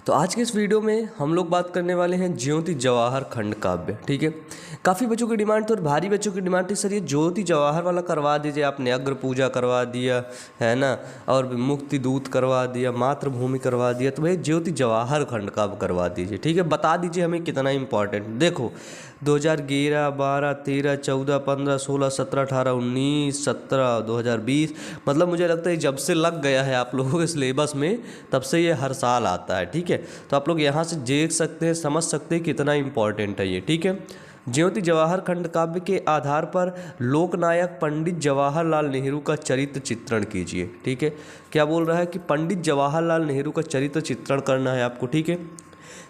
तो आज के इस वीडियो में हम लोग बात करने वाले हैं ज्योति जवाहर खंड काव्य। ठीक है, काफ़ी बच्चों की डिमांड थी और भारी बच्चों की डिमांड थी, सर ये ज्योति जवाहर वाला करवा दीजिए, आपने अग्र पूजा करवा दिया है ना, और मुक्ति दूत करवा दिया, मातृभूमि करवा दिया, तो भाई ज्योति जवाहर खंड काव्य करवा दीजिए। ठीक है, बता दीजिए हमें कितना इंपॉर्टेंट। देखो 2011, 12, 13, 14, 15, 16, 17, 18, 19, 17, 2020, मतलब मुझे लगता है जब से लग गया है आप लोगों के सिलेबस में तब से ये हर साल आता है। ठीक है, तो आप लोग यहाँ से देख सकते हैं, समझ सकते हैं कितना इंपॉर्टेंट है ये। ठीक है, ज्योति जवाहर खंड काव्य के आधार पर लोकनायक पंडित जवाहरलाल नेहरू का चरित्र चित्रण कीजिए। ठीक है, क्या बोल रहा है कि पंडित जवाहरलाल नेहरू का चरित्र चित्रण करना है आपको। ठीक है,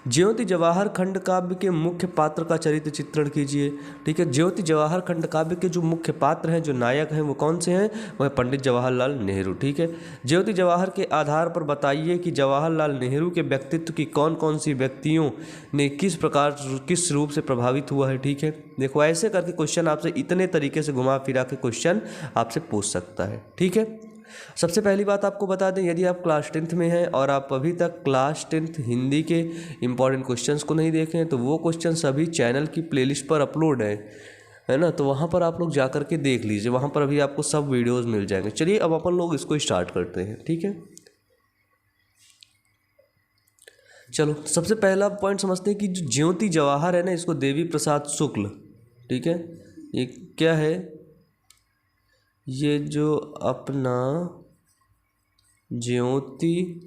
ज्योति जवाहर खंड काव्य के मुख्य पात्र का चरित्र चित्रण कीजिए। ठीक है, ज्योति जवाहर खंड काव्य के जो मुख्य पात्र हैं, जो नायक हैं, वो कौन से हैं? वह पंडित जवाहरलाल नेहरू। ठीक है, ज्योति जवाहर के आधार पर बताइए कि जवाहरलाल नेहरू के व्यक्तित्व की कौन कौन सी व्यक्तियों ने किस रूप से प्रभावित हुआ है। ठीक है, देखो ऐसे करके क्वेश्चन आपसे इतने तरीके से घुमा फिरा के क्वेश्चन आपसे पूछ सकता है। ठीक है, सबसे पहली बात आपको बता दें, यदि आप क्लास 10th में हैं और आप अभी तक क्लास 10th हिंदी के इंपॉर्टेंट क्वेश्चंस को नहीं देखे हैं तो वो क्वेश्चन सभी चैनल की प्लेलिस्ट पर अपलोड है ना, तो वहाँ पर आप लोग जा कर के देख लीजिए, वहाँ पर अभी आपको सब वीडियोस मिल जाएंगे। चलिए अब अपन लोग इसको स्टार्ट करते हैं। ठीक है, चलो सबसे पहला पॉइंट समझते हैं कि जो ज्योति जवाहर है ना, इसको देवी प्रसाद शुक्ल, ठीक है, ये क्या है, ये जो अपना ज्योति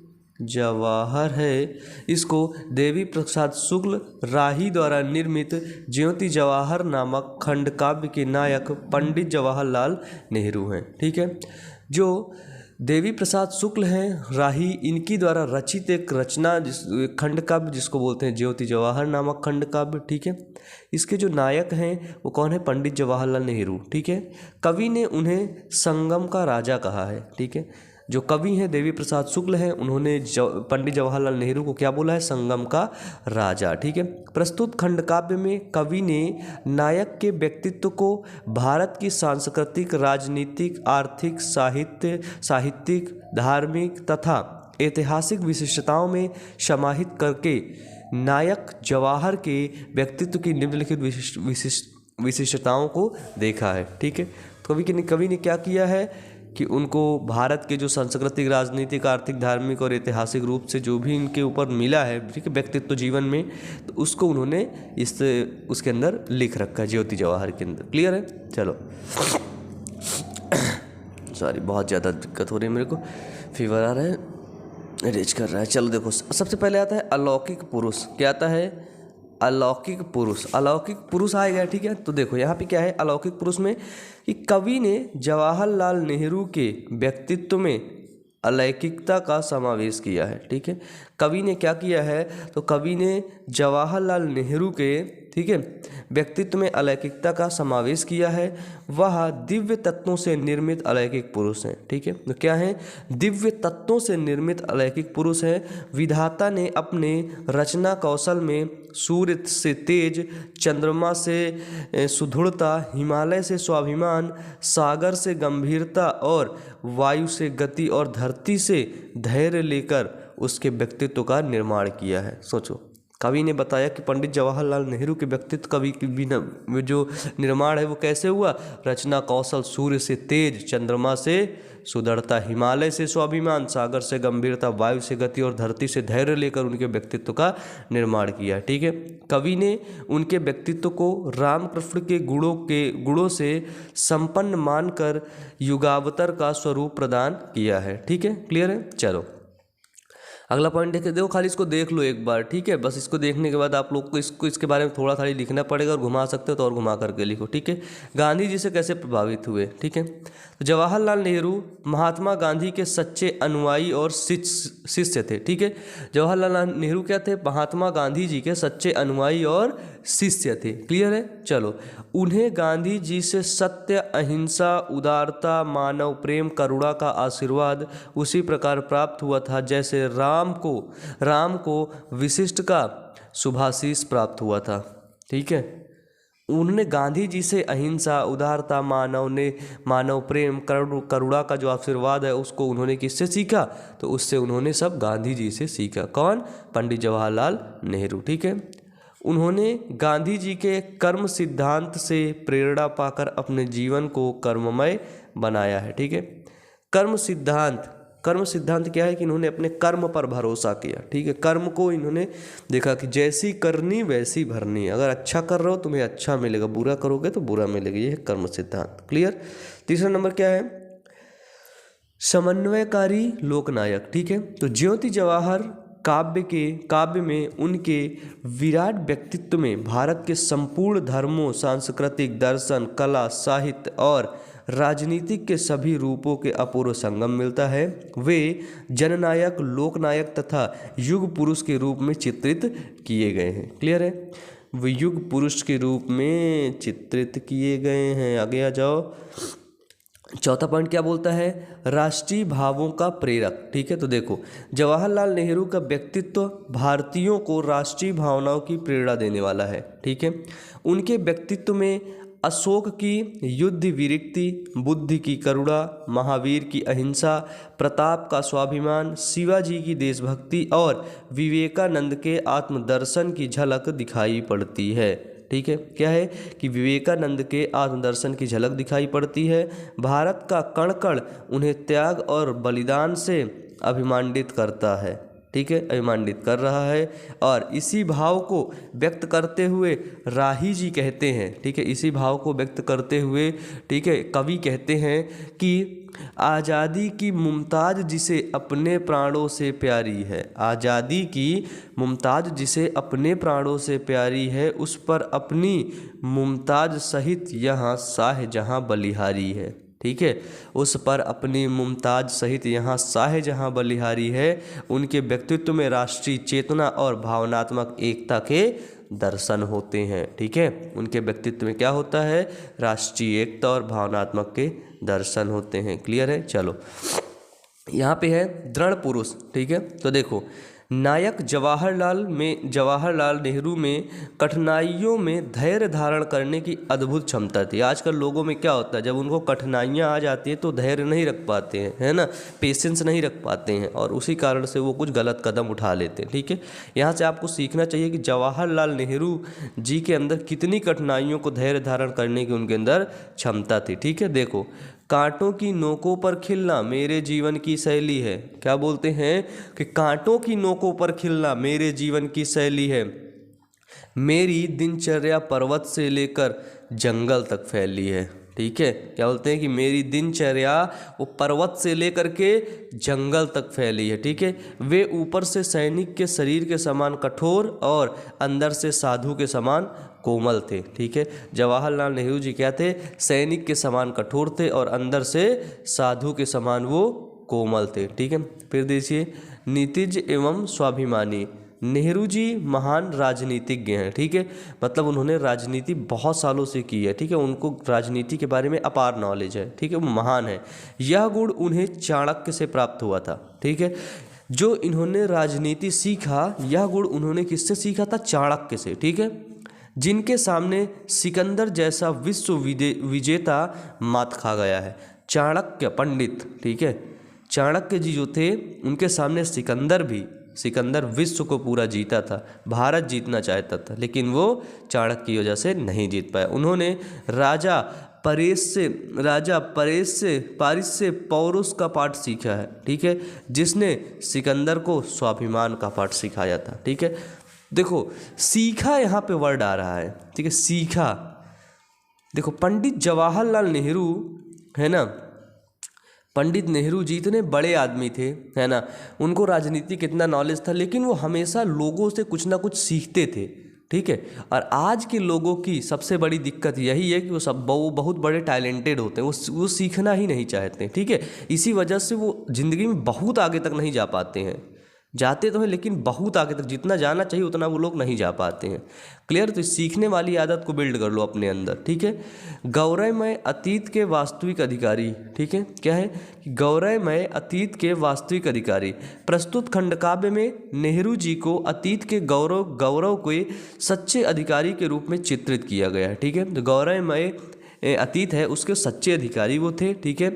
जवाहर है इसको देवी प्रसाद शुक्ल राही द्वारा निर्मित ज्योति जवाहर नामक खंड काव्य के नायक पंडित जवाहरलाल नेहरू हैं। ठीक है, जो देवी प्रसाद शुक्ल हैं राही, इनकी द्वारा रचित एक रचना खंड काव्य जिसको बोलते हैं ज्योति जवाहर नामक खंड काव्य। ठीक है, इसके जो नायक हैं वो कौन है? पंडित जवाहरलाल नेहरू। ठीक है, कवि ने उन्हें संगम का राजा कहा है। ठीक है, जो कवि हैं देवी प्रसाद शुक्ल हैं, उन्होंने पंडित जवाहरलाल नेहरू को क्या बोला है? संगम का राजा। ठीक है, प्रस्तुत खंड काव्य में कवि ने नायक के व्यक्तित्व को भारत की सांस्कृतिक, राजनीतिक, आर्थिक, साहित्यिक, धार्मिक तथा ऐतिहासिक विशिष्टताओं में समाहित करके नायक जवाहर के व्यक्तित्व की निम्नलिखित विशिष्टताओं को देखा है। ठीक है, तो कवि ने क्या किया है कि उनको भारत के जो सांस्कृतिक, राजनीतिक, आर्थिक, धार्मिक और ऐतिहासिक रूप से जो भी इनके ऊपर मिला है, ठीक है, व्यक्तित्व जीवन में, तो उसको उन्होंने उसके अंदर लिख रखा है ज्योति जवाहर के अंदर। क्लियर है? चलो सॉरी, बहुत ज़्यादा दिक्कत हो रही है मेरे को, फीवर आ रहा है, रेज कर रहा है। चलो देखो, सबसे पहले आता है अलौकिक पुरुष। क्या आता है? अलौकिक पुरुष। अलौकिक पुरुष आएगा। ठीक है, तो देखो यहाँ पे क्या है अलौकिक पुरुष में कि कवि ने जवाहरलाल नेहरू के व्यक्तित्व में अलौकिकता का समावेश किया है। ठीक है, कवि ने क्या किया है? तो कवि ने जवाहरलाल नेहरू के, ठीक है, व्यक्तित्व में अलौकिकता का समावेश किया है। वह दिव्य तत्वों से निर्मित अलौकिक पुरुष हैं। ठीक है, तो क्या है? दिव्य तत्वों से निर्मित अलौकिक पुरुष हैं। विधाता ने अपने रचना कौशल में सूर्य से तेज, चंद्रमा से सुदृढ़ता, हिमालय से स्वाभिमान, सागर से गंभीरता और वायु से गति और धरती से धैर्य लेकर उसके व्यक्तित्व का निर्माण किया है। सोचो, कवि ने बताया कि पंडित जवाहरलाल नेहरू के व्यक्तित्व कवि की जो निर्माण है वो कैसे हुआ? रचना कौशल, सूर्य से तेज, चंद्रमा से सुदृढ़ता, हिमालय से स्वाभिमान, सागर से गंभीरता, वायु से गति और धरती से धैर्य लेकर उनके व्यक्तित्व का निर्माण किया। ठीक है, कवि ने उनके व्यक्तित्व को रामकृष्ण के गुणों से संपन्न मानकर युगावतर का स्वरूप प्रदान किया है। ठीक है, क्लियर है? चलो अगला पॉइंट देखो, खाली इसको देख लो एक बार। ठीक है, बस इसको देखने के बाद आप लोग को इसके बारे में थोड़ा लिखना पड़ेगा और घुमा सकते हो तो और घुमा करके लिखो। ठीक है, गांधी जी से कैसे प्रभावित हुए? ठीक है, तो जवाहरलाल नेहरू महात्मा गांधी के सच्चे अनुयायी और शिष्य थे। ठीक है, जवाहरलाल नेहरू क्या थे? महात्मा गांधी जी के सच्चे अनुयायी और शिष्य थे। क्लियर है? चलो, उन्हें गांधी जी से सत्य, अहिंसा, उदारता, मानव प्रेम, करुणा का आशीर्वाद उसी प्रकार प्राप्त हुआ था जैसे राम को विशिष्ट का शुभाशीष प्राप्त हुआ था। ठीक है, उन्होंने गांधी जी से अहिंसा, उदारता, मानव प्रेम, करुणा का जो आशीर्वाद है उसको उन्होंने किससे सीखा? तो उससे उन्होंने सब गांधी जी से सीखा। कौन? पंडित जवाहरलाल नेहरू। ठीक है। उन्होंने गांधी जी के कर्म सिद्धांत से प्रेरणा पाकर अपने जीवन को कर्ममय बनाया है। ठीक है। कर्म सिद्धांत क्या है कि इन्होंने अपने कर्म पर भरोसा किया। ठीक है। कर्म को इन्होंने देखा कि जैसी करनी वैसी भरनी। अगर अच्छा कर रहे हो तुम्हें अच्छा मिलेगा, बुरा करोगे तो बुरा मिलेगा। ये है कर्म सिद्धांत। क्लियर। तीसरा नंबर क्या है? समन्वयकारी लोकनायक। ठीक है। तो ज्योति जवाहर काव्य में उनके विराट व्यक्तित्व में भारत के संपूर्ण धर्मों, सांस्कृतिक, दर्शन, कला, साहित्य और राजनीतिक के सभी रूपों के अपूर्व संगम मिलता है। वे जननायक, लोकनायक तथा युग पुरुष के रूप में चित्रित किए गए हैं। क्लियर है। वे युग पुरुष के रूप में चित्रित किए गए हैं। आगे आ जाओ। चौथा पॉइंट क्या बोलता है? राष्ट्रीय भावों का प्रेरक। ठीक है। तो देखो, जवाहरलाल नेहरू का व्यक्तित्व भारतीयों को राष्ट्रीय भावनाओं की प्रेरणा देने वाला है। ठीक है। उनके व्यक्तित्व में अशोक की युद्ध वीरक्ति, बुद्ध की करुणा, महावीर की अहिंसा, प्रताप का स्वाभिमान, शिवाजी की देशभक्ति और विवेकानंद के आत्मदर्शन की झलक दिखाई पड़ती है। ठीक है। क्या है कि विवेकानंद के आत्मदर्शन की झलक दिखाई पड़ती है। भारत का कण कण उन्हें त्याग और बलिदान से अभिमानित करता है। ठीक है। अभिमानित कर रहा है। और इसी भाव को व्यक्त करते हुए राही जी कहते हैं। ठीक है। इसी भाव को व्यक्त करते हुए, ठीक है, कवि कहते हैं कि आज़ादी की मुमताज़ जिसे अपने प्राणों से प्यारी है, आज़ादी की मुमताज़ जिसे अपने प्राणों से प्यारी है, उस पर अपनी मुमताज़ सहित यहाँ शाहजहाँ बलिहारी है। ठीक है। उस पर अपनी मुमताज़ सहित यहाँ शाहजहाँ बलिहारी है। उनके व्यक्तित्व में राष्ट्रीय चेतना और भावनात्मक एकता के दर्शन होते हैं। ठीक है। उनके व्यक्तित्व में क्या होता है? राष्ट्रीय एकता और भावनात्मक के दर्शन होते हैं। क्लियर है। चलो, यहाँ पे है दृढ़ पुरुष। ठीक है। तो देखो, नायक जवाहरलाल नेहरू में कठिनाइयों में धैर्य धारण करने की अद्भुत क्षमता थी। आजकल लोगों में क्या होता है, जब उनको कठिनाइयाँ आ जाती हैं तो धैर्य नहीं रख पाते हैं, है ना, पेशेंस नहीं रख पाते हैं, और उसी कारण से वो कुछ गलत कदम उठा लेते हैं। ठीक है। यहाँ से आपको सीखना चाहिए कि जवाहरलाल नेहरू जी के अंदर कितनी कठिनाइयों को धैर्य धारण करने की उनके अंदर क्षमता थी। ठीक है। देखो, कांटों की नोकों पर खिलना मेरे जीवन की शैली है। क्या बोलते हैं कि कांटों की नोकों पर खिलना मेरे जीवन की शैली है। मेरी दिनचर्या पर्वत से लेकर जंगल तक फैली है। ठीक है। क्या बोलते हैं कि मेरी दिनचर्या वो पर्वत से लेकर के जंगल तक फैली है। ठीक है। वे ऊपर से सैनिक के शरीर के समान कठोर और अंदर से साधु के समान कोमल थे। ठीक है। जवाहरलाल नेहरू जी क्या थे? सैनिक के समान कठोर थे और अंदर से साधु के समान वो कोमल थे। ठीक है। फिर देखिए, नीतिज एवं स्वाभिमानी। नेहरू जी महान राजनीतिज्ञ हैं। ठीक है। मतलब उन्होंने राजनीति बहुत सालों से की है। ठीक है। उनको राजनीति के बारे में अपार नॉलेज है। ठीक है। वो महान है। यह गुण उन्हें चाणक्य से प्राप्त हुआ था। ठीक है। जो इन्होंने राजनीति सीखा, यह गुण उन्होंने किससे सीखा था? चाणक्य से। ठीक है। जिनके सामने सिकंदर जैसा विश्व विजेता मात खा गया है। चाणक्य पंडित। ठीक है। चाणक्य जी जो थे, उनके सामने सिकंदर विश्व को पूरा जीता था, भारत जीतना चाहता था, लेकिन वो चाणक्य की वजह से नहीं जीत पाया। उन्होंने राजा पारिस से पौरुष का पाठ सीखा है। ठीक है। जिसने सिकंदर को स्वाभिमान का पाठ सिखाया था। ठीक है। देखो, सीखा यहाँ पे वर्ड आ रहा है। ठीक है। सीखा। देखो, पंडित जवाहरलाल नेहरू, है ना, पंडित नेहरू जी इतने बड़े आदमी थे, है ना, उनको राजनीति कितना नॉलेज था, लेकिन वो हमेशा लोगों से कुछ ना कुछ सीखते थे। ठीक है। और आज के लोगों की सबसे बड़ी दिक्कत यही है कि वो बहुत बड़े टैलेंटेड होते हैं, वो सीखना ही नहीं चाहते। ठीक है। इसी वजह से वो ज़िंदगी में बहुत आगे तक नहीं जा पाते हैं। जाते तो हैं लेकिन बहुत आगे तक, जितना जाना चाहिए उतना वो लोग नहीं जा पाते हैं। क्लियर? तो सीखने वाली आदत को बिल्ड कर लो अपने अंदर, ठीक है। गौरवमय अतीत के वास्तविक अधिकारी, ठीक है, क्या है कि गौरवमय अतीत के वास्तविक अधिकारी। प्रस्तुत खंडकाव्य में नेहरू जी को अतीत के गौरव के सच्चे अधिकारी के रूप में चित्रित किया गया है, ठीक है। तो गौरवमय अतीत है उसके सच्चे अधिकारी वो थे, ठीक है।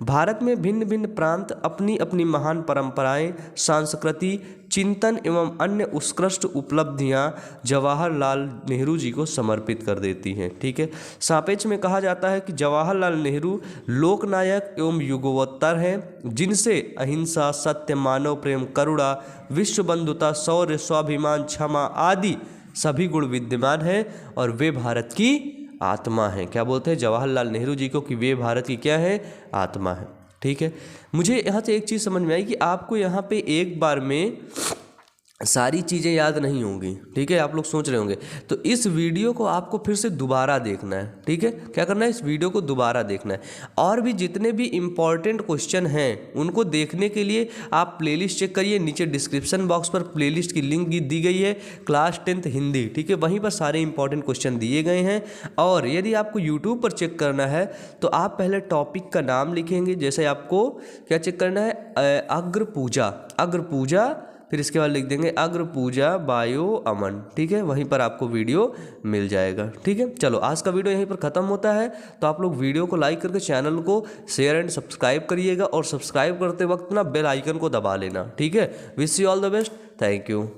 भारत में भिन्न भिन्न प्रांत अपनी अपनी महान परंपराएं, संस्कृति, चिंतन एवं अन्य उत्कृष्ट उपलब्धियां जवाहरलाल नेहरू जी को समर्पित कर देती हैं, ठीक है। सापेक्ष में कहा जाता है कि जवाहरलाल नेहरू लोकनायक एवं युगोत्तर हैं, जिनसे अहिंसा, सत्य, मानव प्रेम, करुणा, विश्व बंधुता, शौर्य, स्वाभिमान, क्षमा आदि सभी गुण विद्यमान हैं और वे भारत की आत्मा है। क्या बोलते हैं जवाहरलाल नेहरू जी को कि वे भारत की क्या है? आत्मा है, ठीक है। मुझे यहाँ से एक चीज़ समझ में आई कि आपको यहाँ पे एक बार में सारी चीज़ें याद नहीं होंगी, ठीक है। आप लोग सोच रहे होंगे, तो इस वीडियो को आपको फिर से दोबारा देखना है, ठीक है। क्या करना है? इस वीडियो को दोबारा देखना है और भी जितने भी इम्पॉर्टेंट क्वेश्चन हैं उनको देखने के लिए आप प्लेलिस्ट चेक करिए। नीचे डिस्क्रिप्शन बॉक्स पर प्लेलिस्ट की लिंक दी गई है, क्लास 10th हिंदी, ठीक है। वहीं पर सारे इंपॉर्टेंट क्वेश्चन दिए गए हैं। और यदि आपको यूट्यूब पर चेक करना है तो आप पहले टॉपिक का नाम लिखेंगे। जैसे आपको क्या चेक करना है? अग्र पूजा, फिर इसके बाद लिख देंगे अग्र पूजा बायो अमन, ठीक है। वहीं पर आपको वीडियो मिल जाएगा, ठीक है। चलो आज का वीडियो यहीं पर ख़त्म होता है। तो आप लोग वीडियो को लाइक करके चैनल को शेयर एंड सब्सक्राइब करिएगा और सब्सक्राइब करते वक्त ना बेल आइकन को दबा लेना, ठीक है। Wish you all the best, thank you.